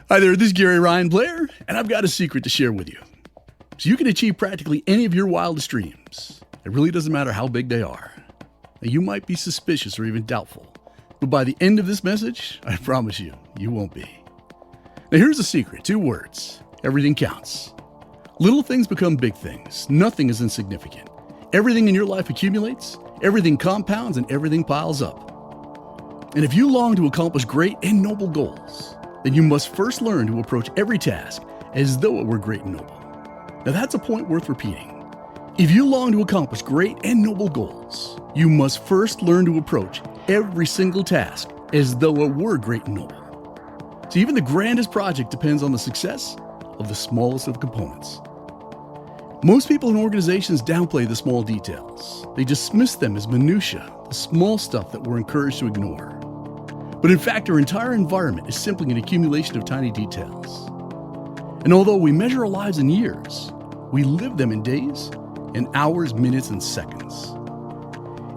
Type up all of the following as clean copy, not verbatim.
Hi there, this is garyryanblair, and I've got a secret to share with you. So you can achieve practically any of your wildest dreams. It really doesn't matter how big they are. Now, you might be suspicious or even doubtful, but by the end of this message, I promise you, you won't be. Now here's the secret, 2 words. Everything counts. Little things become big things. Nothing is insignificant. Everything in your life accumulates, everything compounds, and everything piles up. And if you long to accomplish great and noble goals, then you must first learn to approach every task as though it were great and noble. Now that's a point worth repeating. If you long to accomplish great and noble goals, you must first learn to approach every single task as though it were great and noble. So even the grandest project depends on the success of the smallest of components. Most people in organizations downplay the small details. They dismiss them as minutia, the small stuff that we're encouraged to ignore. But in fact, our entire environment is simply an accumulation of tiny details. And although we measure our lives in years, we live them in days, and hours, minutes, and seconds.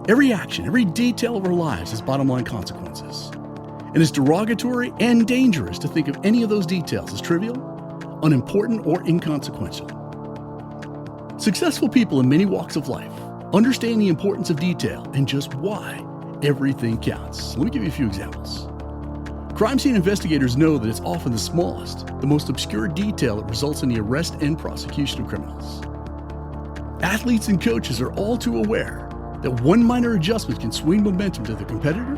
Every action, every detail of our lives has bottom-line consequences. And it's derogatory and dangerous to think of any of those details as trivial, unimportant, or inconsequential. Successful people in many walks of life understand the importance of detail and just why everything counts. Let me give you a few examples. Crime scene investigators know that it's often the smallest, the most obscure detail that results in the arrest and prosecution of criminals. Athletes and coaches are all too aware that one minor adjustment can swing momentum to the competitor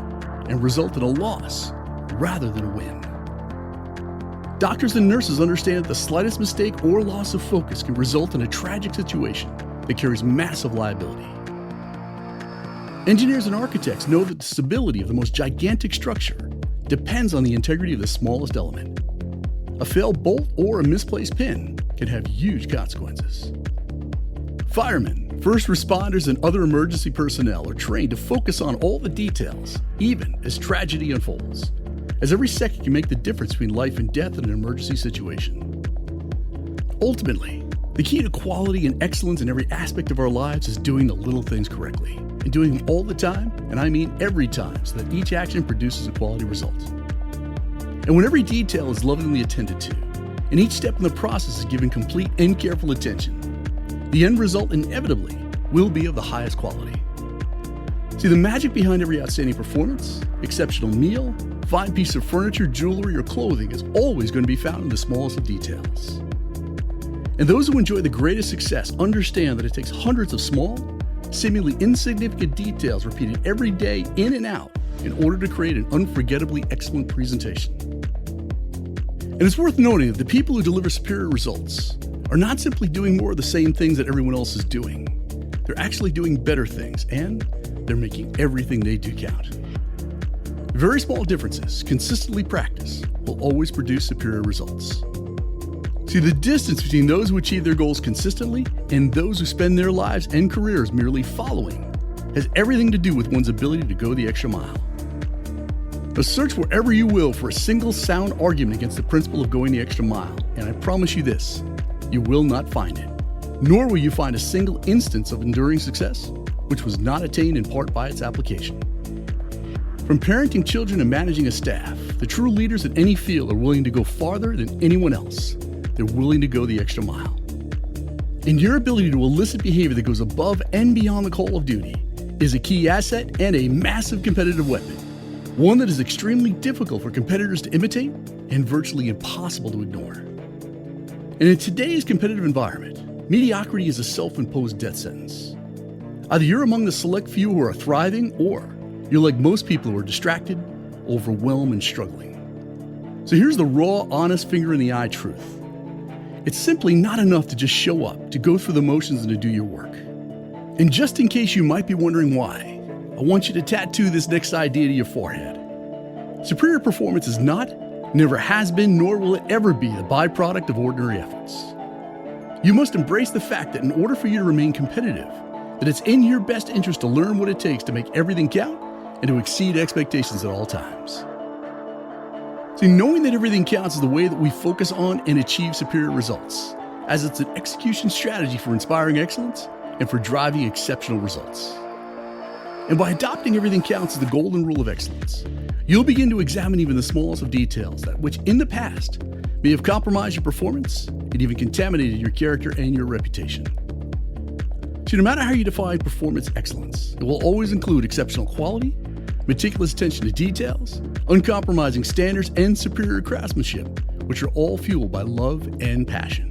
and result in a loss rather than a win. Doctors and nurses understand that the slightest mistake or loss of focus can result in a tragic situation that carries massive liability. Engineers and architects know that the stability of the most gigantic structure depends on the integrity of the smallest element. A failed bolt or a misplaced pin can have huge consequences. Firemen, first responders, and other emergency personnel are trained to focus on all the details, even as tragedy unfolds, as every second can make the difference between life and death in an emergency situation. Ultimately, the key to quality and excellence in every aspect of our lives is doing the little things correctly, and doing them all the time, and I mean every time, so that each action produces a quality result. And when every detail is lovingly attended to, and each step in the process is given complete and careful attention, the end result inevitably will be of the highest quality. See, the magic behind every outstanding performance, exceptional meal, fine piece of furniture, jewelry, or clothing is always going to be found in the smallest of details. And those who enjoy the greatest success understand that it takes hundreds of small, seemingly insignificant details repeated every day in and out in order to create an unforgettably excellent presentation. And it's worth noting that the people who deliver superior results are not simply doing more of the same things that everyone else is doing. They're actually doing better things, and they're making everything they do count. Very small differences, consistently practiced, will always produce superior results. See, the distance between those who achieve their goals consistently and those who spend their lives and careers merely following has everything to do with one's ability to go the extra mile. Now, search wherever you will for a single sound argument against the principle of going the extra mile, and I promise you this, you will not find it. Nor will you find a single instance of enduring success which was not attained in part by its application. From parenting children and managing a staff, the true leaders in any field are willing to go farther than anyone else. They're willing to go the extra mile. And your ability to elicit behavior that goes above and beyond the call of duty is a key asset and a massive competitive weapon, one that is extremely difficult for competitors to imitate and virtually impossible to ignore. And in today's competitive environment, mediocrity is a self-imposed death sentence. Either you're among the select few who are thriving, or you're like most people who are distracted, overwhelmed, and struggling. So here's the raw, honest, finger-in-the-eye truth. It's simply not enough to just show up, to go through the motions and to do your work. And just in case you might be wondering why, I want you to tattoo this next idea to your forehead. Superior performance is not, never has been, nor will it ever be the byproduct of ordinary efforts. You must embrace the fact that in order for you to remain competitive, that it's in your best interest to learn what it takes to make everything count and to exceed expectations at all times. See, knowing that everything counts is the way that we focus on and achieve superior results, as it's an execution strategy for inspiring excellence and for driving exceptional results. And by adopting everything counts as the golden rule of excellence, you'll begin to examine even the smallest of details that which in the past may have compromised your performance and even contaminated your character and your reputation. So no matter how you define performance excellence, it will always include exceptional quality, meticulous attention to details, uncompromising standards, and superior craftsmanship, which are all fueled by love and passion.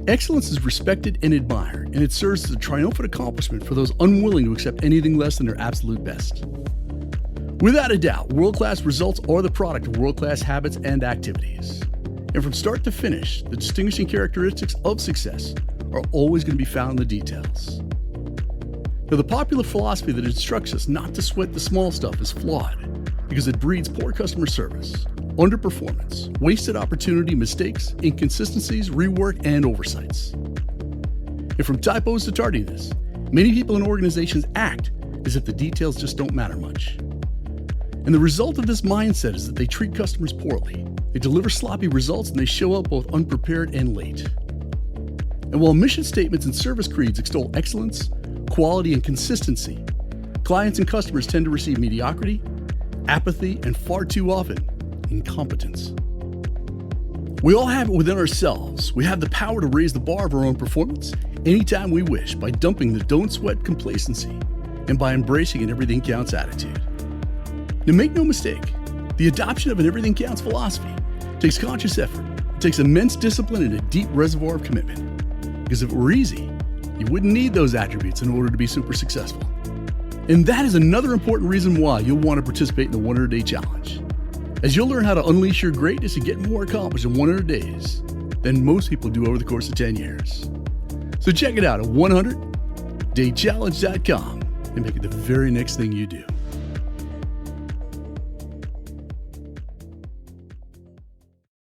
Excellence is respected and admired, and it serves as a triumphant accomplishment for those unwilling to accept anything less than their absolute best. Without a doubt, world-class results are the product of world-class habits and activities. And from start to finish, the distinguishing characteristics of success are always going to be found in the details. Now, the popular philosophy that instructs us not to sweat the small stuff is flawed because it breeds poor customer service, underperformance, wasted opportunity, mistakes, inconsistencies, rework, and oversights. And from typos to tardiness, many people in organizations act as if the details just don't matter much. And the result of this mindset is that they treat customers poorly, they deliver sloppy results, and they show up both unprepared and late. And while mission statements and service creeds extol excellence, quality, and consistency, clients and customers tend to receive mediocrity, apathy, and far too often, incompetence. We all have it within ourselves. We have the power to raise the bar of our own performance anytime we wish by dumping the don't sweat complacency and by embracing an everything counts attitude. Now make no mistake, the adoption of an everything counts philosophy takes conscious effort, it takes immense discipline and a deep reservoir of commitment. Because if it were easy, you wouldn't need those attributes in order to be super successful. And that is another important reason why you'll want to participate in the 100-day challenge, as you'll learn how to unleash your greatness and get more accomplished in 100 days than most people do over the course of 10 years. So check it out at 100daychallenge.com and make it the very next thing you do.